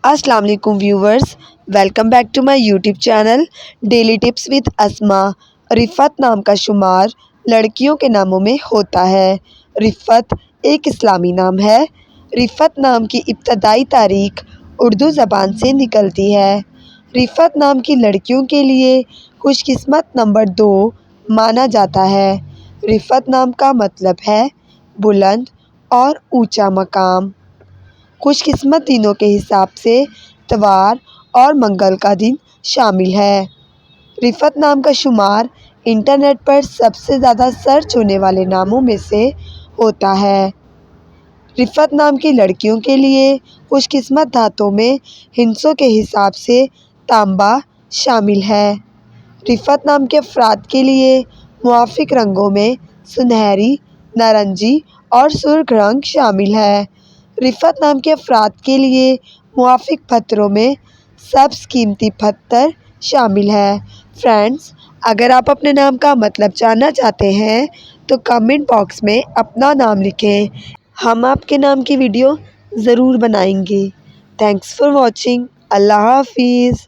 السلام علیکم viewers, welcome back to my YouTube channel daily tips with Asma. Rifat نام کا شمار لڑکیوں کے ناموں میں ہوتا ہے۔ رفعت ایک اسلامی نام ہے۔ رفعت نام کی ابتدائی تاریخ اردو زبان سے نکلتی ہے۔ رفعت نام کی لڑکیوں کے لیے خوش قسمت نمبر 2 مانا جاتا ہے۔ رفعت نام کا مطلب ہے بلند اور اونچا مقام۔ خوش قسمت دنوں کے حساب سے اتوار اور منگل کا دن شامل ہے۔ رفعت نام کا شمار انٹرنیٹ پر سب سے زیادہ سرچ ہونے والے ناموں میں سے ہوتا ہے۔ رفعت نام کی لڑکیوں کے لیے خوش قسمت دھاتوں میں ہندسوں کے حساب سے تانبا شامل ہے۔ رفعت نام کے افراد کے لیے موافق رنگوں میں سنہری، نارنجی اور سرخ رنگ شامل ہے۔ رفعت نام کے افراد کے لیے موافق پتھروں میں سبز قیمتی پتھر شامل ہے۔ فرینڈز، اگر آپ اپنے نام کا مطلب جاننا چاہتے ہیں تو کمنٹ باکس میں اپنا نام لکھیں، ہم آپ کے نام کی ویڈیو ضرور بنائیں گے۔ Thanks for watching. اللہ حافظ۔